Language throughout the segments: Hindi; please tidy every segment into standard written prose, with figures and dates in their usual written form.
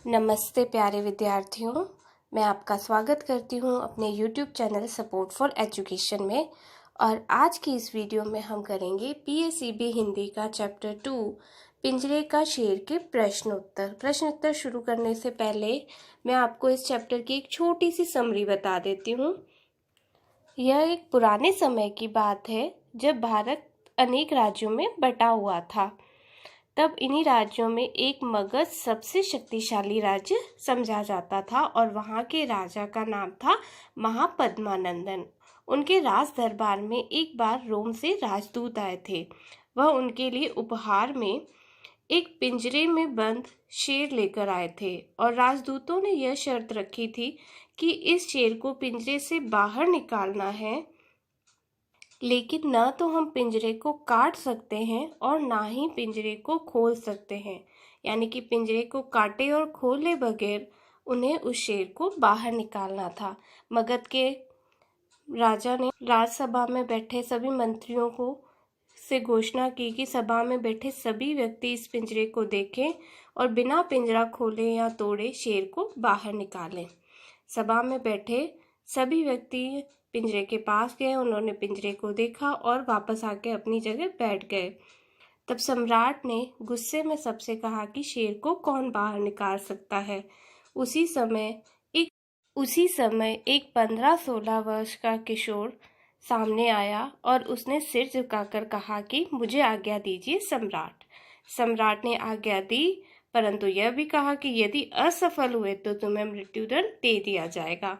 नमस्ते प्यारे विद्यार्थियों, मैं आपका स्वागत करती हूं अपने YouTube channel support for education में। और आज की इस वीडियो में हम करेंगे PSEB हिंदी का चैप्टर 2 पिंजरे का शेर के प्रश्न उत्तर शुरू करने से पहले मैं आपको इस चैप्टर की एक छोटी सी समरी बता देती हूँ। यह एक पुराने समय की बात है जब भारत अनेक राज्यों में बटा हुआ था। तब इन्हीं राज्यों में एक मगध सबसे शक्तिशाली राज्य समझा जाता था और वहाँ के राजा का नाम था महापद्मानंदन। उनके राज दरबार में एक बार रोम से राजदूत आए थे। वह उनके लिए उपहार में एक पिंजरे में बंद शेर लेकर आए थे और राजदूतों ने यह शर्त रखी थी कि इस शेर को पिंजरे से बाहर निकालना है, लेकिन न तो हम पिंजरे को काट सकते हैं और ना ही पिंजरे को खोल सकते हैं। यानी कि पिंजरे को काटे और खोले बगैर उन्हें उस शेर को बाहर निकालना था। मगध के राजा ने राज्यसभा में बैठे सभी मंत्रियों को से घोषणा की कि सभा में बैठे सभी व्यक्ति इस पिंजरे को देखें और बिना पिंजरा खोले या तोड़े शेर को बाहर निकालें। सभा में बैठे सभी व्यक्ति पिंजरे के पास गए, उन्होंने पिंजरे को देखा और वापस आके अपनी जगह बैठ गए। तब सम्राट ने गुस्से में सबसे कहा कि शेर को कौन बाहर निकाल सकता है। उसी समय एक 15-16 वर्ष का किशोर सामने आया और उसने सिर झुकाकर कहा कि मुझे आज्ञा दीजिए सम्राट। सम्राट ने आज्ञा दी, परंतु यह भी कहा कि यदि असफल हुए तो तुम्हें मृत्युदंड दे दिया जाएगा।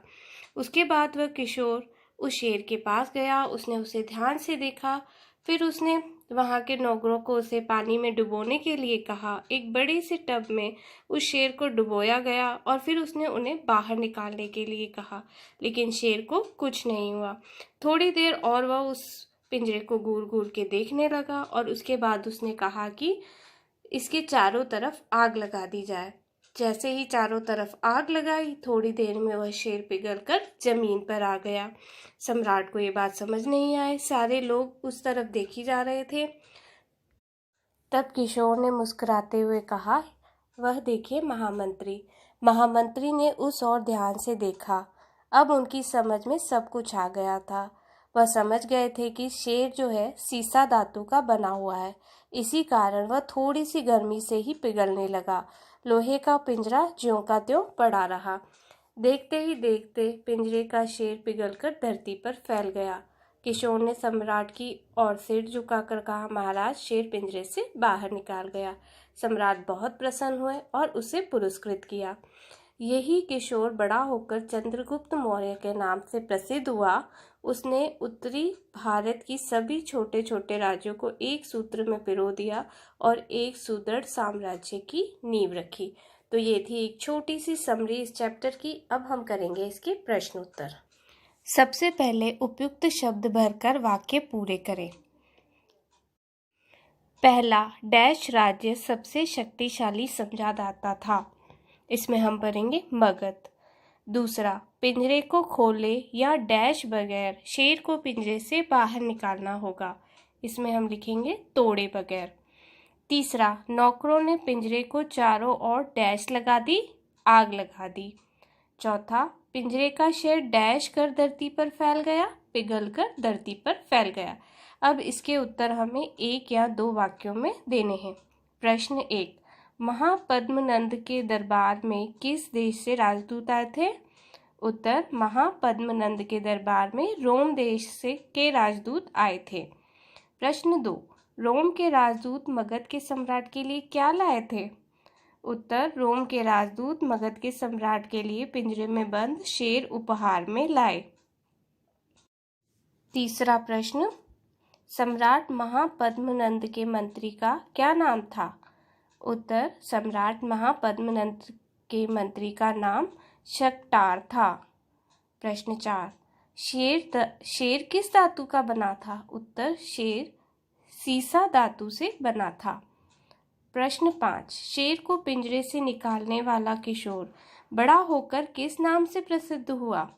उसके बाद वह किशोर उस शेर के पास गया, उसने उसे ध्यान से देखा, फिर उसने वहां के नौकरों को उसे पानी में डुबोने के लिए कहा। एक बड़े से टब में उस शेर को डुबोया गया और फिर उसने उन्हें बाहर निकालने के लिए कहा, लेकिन शेर को कुछ नहीं हुआ। थोड़ी देर और वह उस पिंजरे को घूर घूर के देखने लगा और उसके बाद उसने कहा कि इसके चारों तरफ आग लगा दी जाए। जैसे ही चारों तरफ आग लगाई, थोड़ी देर में वह शेर पिघलकर जमीन पर आ गया। सम्राट को ये बात समझ नहीं आई, सारे लोग उस तरफ देखी जा रहे थे। तब किशोर ने मुस्कुराते हुए कहा, वह देखिए महामंत्री। महामंत्री ने उस ओर ध्यान से देखा। अब उनकी समझ में सब कुछ आ गया था। वह समझ गए थे कि शेर जो है सीसा धातु का बना हुआ है, इसी कारण वह थोड़ी सी गर्मी से ही पिघलने लगा। लोहे का पिंजरा ज्यों का त्यों पड़ा रहा। देखते ही देखते पिंजरे का शेर पिघलकर धरती पर फैल गया। किशोर ने सम्राट की ओर सिर झुकाकर कहा, महाराज, शेर पिंजरे से बाहर निकाल गया। सम्राट बहुत प्रसन्न हुए और उसे पुरस्कृत किया। यही किशोर बड़ा होकर चंद्रगुप्त मौर्य के नाम से प्रसिद्ध हुआ। उसने उत्तरी भारत की सभी छोटे छोटे राज्यों को एक सूत्र में पिरो दिया और एक सुदृढ़ साम्राज्य की नींव रखी। तो ये थी एक छोटी सी समरी इस चैप्टर की। अब हम करेंगे इसके प्रश्न उत्तर। सबसे पहले उपयुक्त शब्द भरकर वाक्य पूरे करें। पहला, डैश राज्य सबसे शक्तिशाली समझा जाता था। इसमें हम पढ़ेंगे मगध। दूसरा, पिंजरे को खोले या डैश बगैर शेर को पिंजरे से बाहर निकालना होगा। इसमें हम लिखेंगे तोड़े बगैर। तीसरा, नौकरों ने पिंजरे को चारों ओर डैश लगा दी, आग लगा दी। चौथा, पिंजरे का शेर डैश कर धरती पर फैल गया, पिघल कर धरती पर फैल गया। अब इसके उत्तर हमें एक या दो वाक्यों में देने हैं। प्रश्न 1, महापद्मनंद के दरबार में किस देश से राजदूत आए थे? उत्तर, महापद्मनंद के दरबार में रोम देश से के राजदूत आए थे। प्रश्न 2, रोम के राजदूत मगध के सम्राट के लिए क्या लाए थे? उत्तर, रोम के राजदूत मगध के सम्राट के लिए पिंजरे में बंद शेर उपहार में लाए। तीसरा प्रश्न, सम्राट महापद्मनंद के मंत्री का क्या नाम था? उत्तर, सम्राट महापद्मनंद के मंत्री का नाम शक्टार था। प्रश्न 4, शेर किस धातु का बना था? उत्तर, शेर सीसा धातु से बना था। प्रश्न 5, शेर को पिंजरे से निकालने वाला किशोर बड़ा होकर किस नाम से प्रसिद्ध हुआ?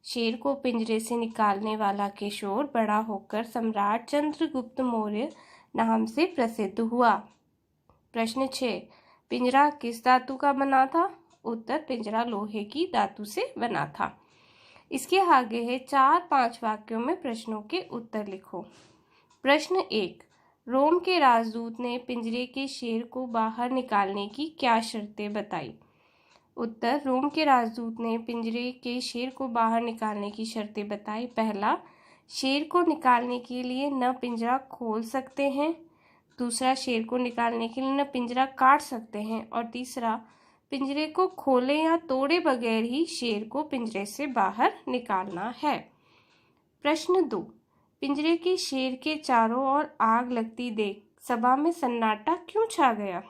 शेर को पिंजरे से निकालने वाला किशोर बड़ा होकर सम्राट चंद्रगुप्त मौर्य नाम से प्रसिद्ध हुआ। प्रश्न 6, पिंजरा किस धातु का बना था? उत्तर, पिंजरा लोहे की धातु से बना था। इसके आगे है 4-5 वाक्यों में प्रश्नों के उत्तर लिखो। प्रश्न 1, रोम के राजदूत ने पिंजरे के शेर को बाहर निकालने की क्या शर्तें बताई? उत्तर, रोम के राजदूत ने पिंजरे के शेर को बाहर निकालने की शर्तें बताई। पहला, शेर को निकालने के लिए न पिंजरा खोल सकते हैं। दूसरा, शेर को निकालने के लिए न पिंजरा काट सकते हैं। और तीसरा, पिंजरे को खोले या तोड़े बगैर ही शेर को पिंजरे से बाहर निकालना है। प्रश्न 2, पिंजरे के शेर के चारों ओर आग लगती देख सभा में सन्नाटा क्यों छा गया?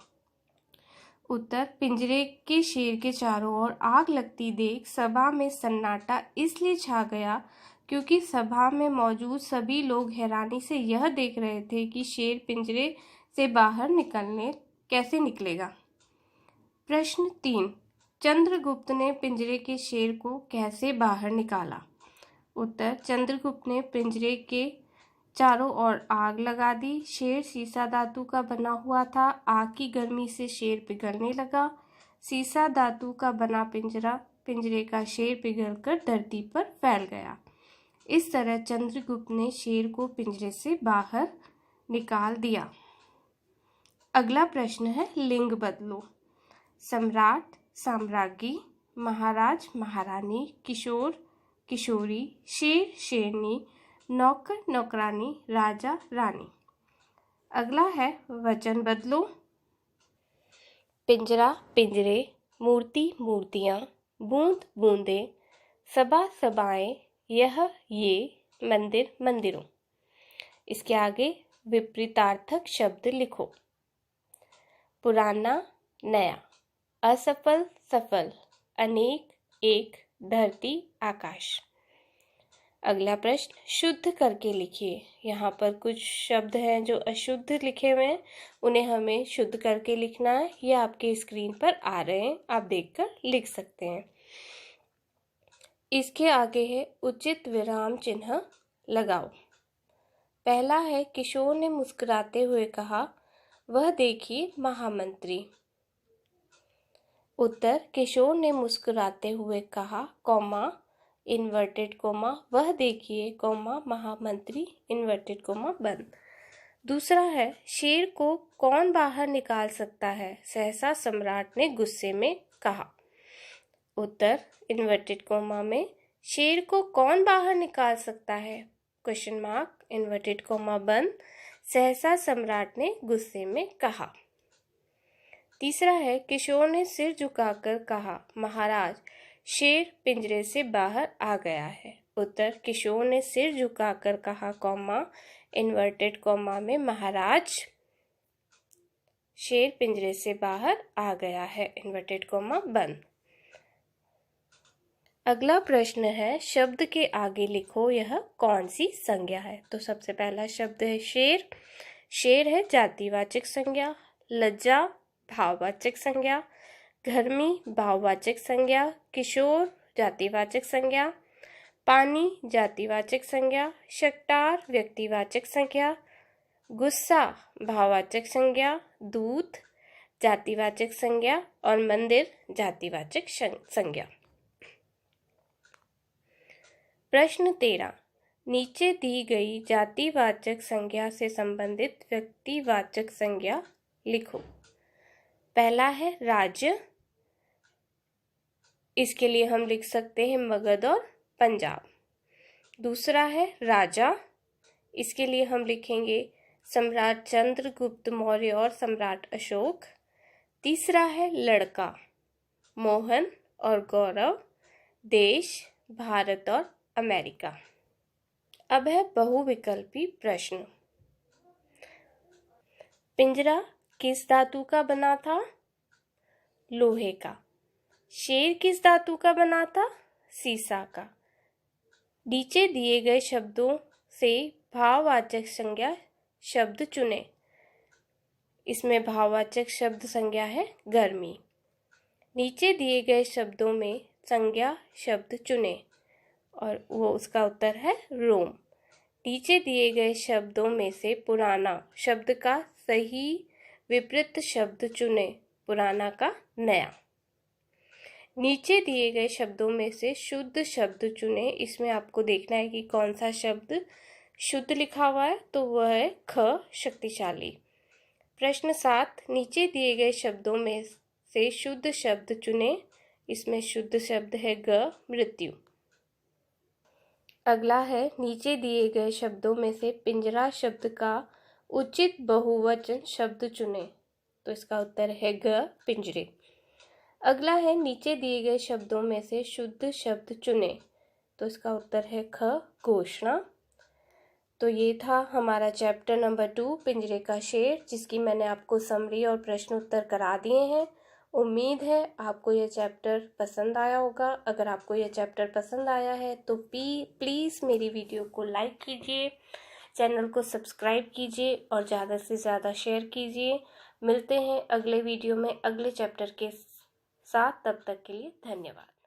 उत्तर, पिंजरे के शेर के चारों ओर आग लगती देख सभा में सन्नाटा इसलिए छा गया क्योंकि सभा में मौजूद सभी लोग हैरानी से यह देख रहे थे कि शेर पिंजरे से बाहर कैसे निकलेगा। प्रश्न 3, चंद्रगुप्त ने पिंजरे के शेर को कैसे बाहर निकाला? उत्तर, चंद्रगुप्त ने पिंजरे के चारों ओर आग लगा दी। शेर सीसा धातु का बना हुआ था। आग की गर्मी से शेर पिघलने लगा। सीसा धातु का बना पिंजरे का शेर पिघलकर धरती पर फैल गया। इस तरह चंद्रगुप्त ने शेर को पिंजरे से बाहर निकाल दिया। अगला प्रश्न है, लिंग बदलो। सम्राट, साम्राज्ञी, महाराज, महारानी, किशोर, किशोरी, शेर, शेरनी, नौकर, नौकरानी, राजा, रानी। अगला है, वचन बदलो। पिंजरा, पिंजरे, मूर्ति, मूर्तियाँ, बूंद, बूंदे, सभा, सभाएं, यह, ये, मंदिर, मंदिरों। इसके आगे विपरीतार्थक शब्द लिखो। पुराना, नया, असफल, सफल, अनेक, एक, धरती, आकाश। अगला प्रश्न, शुद्ध करके लिखिए। यहाँ पर कुछ शब्द हैं जो अशुद्ध लिखे हुए हैं, उन्हें हमें शुद्ध करके लिखना है। ये आपके स्क्रीन पर आ रहे हैं, आप देखकर लिख सकते हैं। इसके आगे है उचित विराम चिन्ह लगाओ। पहला है, किशोर ने मुस्कुराते हुए कहा, वह देखिए महामंत्री। उत्तर, किशोर ने मुस्कुराते हुए कहा, कॉमा, इन्वर्टेड कॉमा, वह देखिए, कॉमा, महामंत्री, इन्वर्टेड कॉमा बंद। दूसरा है, शेर को कौन बाहर निकाल सकता है? सहसा सम्राट ने गुस्से में कहा। उत्तर, इन्वर्टेड कॉमा में, शेर को कौन बाहर निकाल सकता है? क्वेश्चन मार्क, इन्वर्टेड कॉमा बंद, सहसा सम्राट ने गुस्से में कहा। तीसरा है, किशोर ने सिर झुकाकर कहा, महाराज, शेर पिंजरे से बाहर आ गया है। उत्तर, किशोर ने सिर झुकाकर कहा, कॉमा, इन्वर्टेड कॉमा में, महाराज, शेर पिंजरे से बाहर आ गया है, इन्वर्टेड कॉमा बंद। अगला प्रश्न है, शब्द के आगे लिखो यह कौन सी संज्ञा है। तो सबसे पहला शब्द है शेर। शेर है जातिवाचक संज्ञा। लज्जा भाववाचक संज्ञा। गर्मी भाववाचक संज्ञा। किशोर जातिवाचक संज्ञा। पानी जातिवाचक संज्ञा। शक्टार व्यक्तिवाचक संज्ञा। गुस्सा भाववाचक संज्ञा। दूत जातिवाचक संज्ञा और मंदिर जातिवाचक संज्ञा। प्रश्न 13, नीचे दी गई जातिवाचक संज्ञा से संबंधित व्यक्तिवाचक संज्ञा लिखो। पहला है राज्य, इसके लिए हम लिख सकते हैं मगध और पंजाब। दूसरा है राजा, इसके लिए हम लिखेंगे सम्राट चंद्रगुप्त मौर्य और सम्राट अशोक। तीसरा है लड़का, मोहन और गौरव। देश भारत और अमेरिका। अब है बहुविकल्पी प्रश्न। पिंजरा किस धातु का बना था? लोहे का। शेर किस धातु का बना था? सीसा का। नीचे दिए गए शब्दों से भाववाचक संज्ञा शब्द चुने। इसमें भाववाचक शब्द संज्ञा है गर्मी। नीचे दिए गए शब्दों में संज्ञा शब्द चुने और वो उसका उत्तर है रोम। नीचे दिए गए शब्दों में से पुराना शब्द का सही विपरीत शब्द चुने पुराना का नया। नीचे दिए गए शब्दों में से शुद्ध शब्द चुने। इसमें आपको देखना है कि कौन सा शब्द शुद्ध लिखा हुआ है, तो वह है ख शक्तिशाली। प्रश्न 7, नीचे दिए गए शब्दों में से शुद्ध शब्द चुने। इसमें शुद्ध शब्द है ग मृत्यु। अगला है नीचे दिए गए शब्दों में से पिंजरा शब्द का उचित बहुवचन शब्द चुने। तो इसका उत्तर है ग पिंजरे। अगला है नीचे दिए गए शब्दों में से शुद्ध शब्द चुने। तो इसका उत्तर है ख घोषणा। तो ये था हमारा चैप्टर नंबर 2 पिंजरे का शेर, जिसकी मैंने आपको समरी और प्रश्न उत्तर करा दिए हैं। उम्मीद है आपको यह चैप्टर पसंद आया होगा। अगर आपको यह चैप्टर पसंद आया है तो प्लीज़ मेरी वीडियो को लाइक कीजिए, चैनल को सब्सक्राइब कीजिए और ज़्यादा से ज़्यादा शेयर कीजिए। मिलते हैं अगले वीडियो में अगले चैप्टर के साथ। तब तक के लिए धन्यवाद।